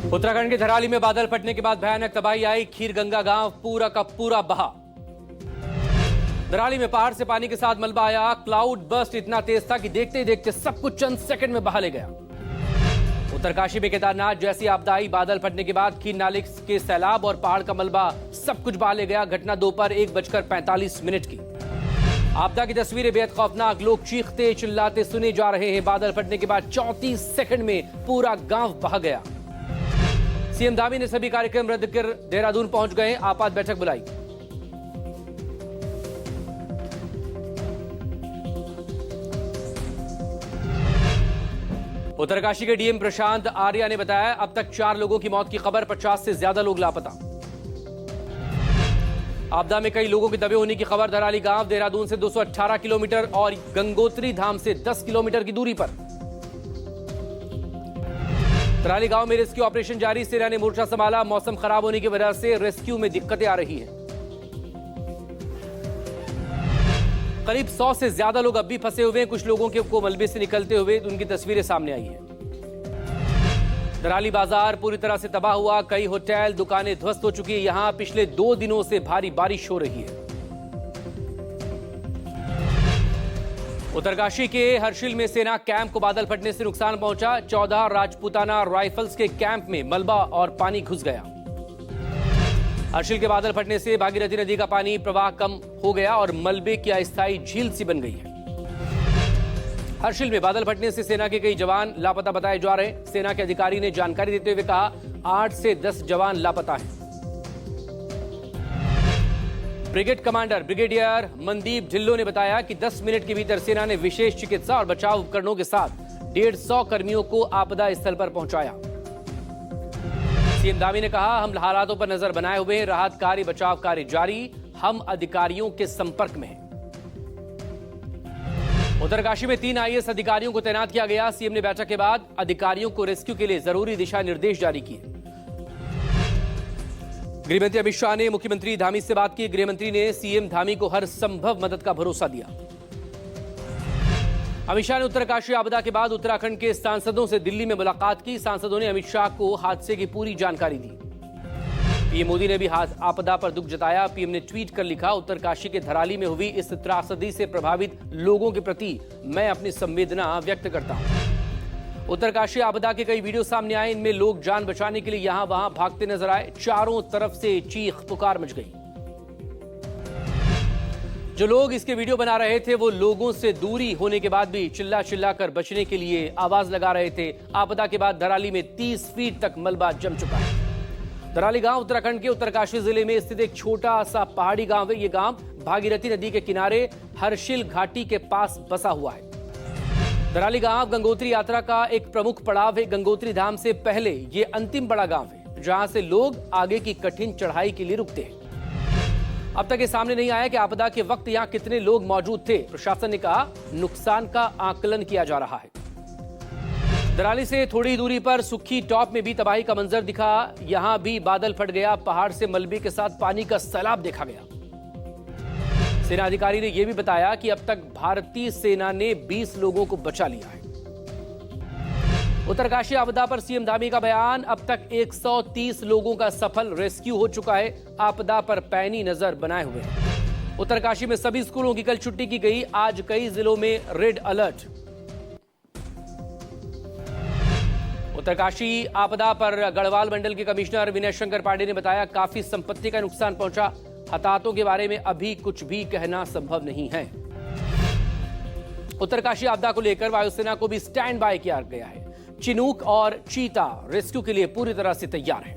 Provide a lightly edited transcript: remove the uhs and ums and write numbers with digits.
उत्तराखंड के धराली में बादल फटने के बाद भयानक तबाही आई। खीरगंगा गांव पूरा का पूरा बहा। धराली में पहाड़ से पानी के साथ मलबा आया। क्लाउड बर्स्ट इतना तेज था कि देखते ही देखते सब कुछ चंद सेकंड में बहा ले गया। उत्तरकाशी में केदारनाथ जैसी आपदा आई। बादल फटने के बाद खीर नाले के सैलाब और पहाड़ का मलबा सब कुछ बहा ले गया। घटना दोपहर 1:45 की। आपदा की तस्वीरें बेहद खौफनाक। लोग चीखते चिल्लाते सुने जा रहे हैं। बादल फटने के बाद 34 सेकंड में पूरा गांव बहा गया। सीएम धामी ने सभी कार्यक्रम रद्द कर देहरादून पहुंच गए। आपात बैठक बुलाई। उत्तरकाशी के डीएम प्रशांत आर्या ने बताया, अब तक 4 लोगों की मौत की खबर, 50 से ज्यादा लोग लापता। आपदा में कई लोगों के दबे होने की खबर। धराली गांव देहरादून से 218 किलोमीटर और गंगोत्री धाम से 10 किलोमीटर की दूरी पर। धराली गांव में रेस्क्यू ऑपरेशन जारी। सेना ने मोर्चा संभाला। मौसम खराब होने की वजह से रेस्क्यू में दिक्कतें आ रही हैं। करीब 100 से ज्यादा लोग अब भी फंसे हुए हैं। कुछ लोगों को मलबे से निकलते हुए उनकी तस्वीरें सामने आई हैं। धराली बाजार पूरी तरह से तबाह हुआ। कई होटल दुकानें ध्वस्त हो चुकी है। यहां पिछले 2 दिनों से भारी बारिश हो रही है। उत्तरकाशी के हर्षिल में सेना कैंप को बादल फटने से नुकसान पहुंचा। 14 राजपूताना राइफल्स के कैंप में मलबा और पानी घुस गया। हर्षिल के बादल फटने से भागीरथी नदी का पानी प्रवाह कम हो गया और मलबे की अस्थायी झील सी बन गई है। हर्षिल में बादल फटने से सेना के कई जवान लापता बताए जा रहे हैं। सेना के अधिकारी ने जानकारी देते हुए कहा, 8 से 10 जवान लापता हैं। Brigade commander brigadier Mandeep Dhillon ने बताया कि 10 मिनट के भीतर सेना ने विशेष चिकित्सा और बचाव उपकरणों के साथ 150 कर्मियों को आपदा स्थल पर पहुंचाया। सीएम धामी ने कहा, हम हालातों पर नजर बनाए हुए हैं। राहत कार्य बचाव कार्य जारी। हम अधिकारियों के संपर्क में हैं। उत्तरकाशी में 3 आईएएस अधिकारियों को तैनात किया गया। सीएम ने बैठक के बाद अधिकारियों को रेस्क्यू के लिए जरूरी दिशा निर्देश जारी किए। गृहमंत्री अमित शाह ने मुख्यमंत्री धामी से बात की। गृहमंत्री ने सीएम धामी को हर संभव मदद का भरोसा दिया। अमित शाह ने उत्तरकाशी आपदा के बाद उत्तराखंड के सांसदों से दिल्ली में मुलाकात की। सांसदों ने अमित शाह को हादसे की पूरी जानकारी दी। पीएम मोदी ने भी आपदा पर दुख जताया। पीएम ने ट्वीट कर लिखा, उत्तरकाशी के धराली में हुई इस त्रासदी से प्रभावित लोगों के प्रति मैं अपनी संवेदना व्यक्त करता हूं। उत्तरकाशी आपदा के कई वीडियो सामने आए। इनमें लोग जान बचाने के लिए यहां वहां भागते नजर आए। चारों तरफ से चीख पुकार मच गई। जो लोग इसके वीडियो बना रहे थे वो लोगों से दूरी होने के बाद भी चिल्ला चिल्ला कर बचने के लिए आवाज लगा रहे थे। आपदा के बाद धराली में 30 फीट तक मलबा जम चुका है। धराली गांव उत्तराखंड के उत्तरकाशी जिले में स्थित एक छोटा सा पहाड़ी गांव है। ये गांव भागीरथी नदी के किनारे हर्षिल घाटी के पास बसा हुआ है। धराली गांव गंगोत्री यात्रा का एक प्रमुख पड़ाव है। गंगोत्री धाम से पहले ये अंतिम बड़ा गांव है जहां से लोग आगे की कठिन चढ़ाई के लिए रुकते हैं। अब तक ये सामने नहीं आया कि आपदा के वक्त यहां कितने लोग मौजूद थे। प्रशासन ने कहा, नुकसान का आकलन किया जा रहा है। धराली से थोड़ी दूरी पर सुखी टॉप में भी तबाही का मंजर दिखा। यहां भी बादल फट गया। पहाड़ से मलबे के साथ पानी का सैलाब देखा गया। सेना अधिकारी ने यह भी बताया कि अब तक भारतीय सेना ने 20 लोगों को बचा लिया है। उत्तरकाशी आपदा पर सीएम धामी का बयान, अब तक 130 लोगों का सफल रेस्क्यू हो चुका है। आपदा पर पैनी नजर बनाए हुए हैं। उत्तरकाशी में सभी स्कूलों की कल छुट्टी की गई। आज कई जिलों में रेड अलर्ट। उत्तरकाशी आपदा पर गढ़वाल मंडल के कमिश्नर विनय शंकर पांडे ने बताया, काफी संपत्ति का नुकसान पहुंचा। हताहतों के बारे में अभी कुछ भी कहना संभव नहीं है। उत्तरकाशी आपदा को लेकर वायुसेना को भी स्टैंड बाय किया गया है। चिनूक और चीता रेस्क्यू के लिए पूरी तरह से तैयार है।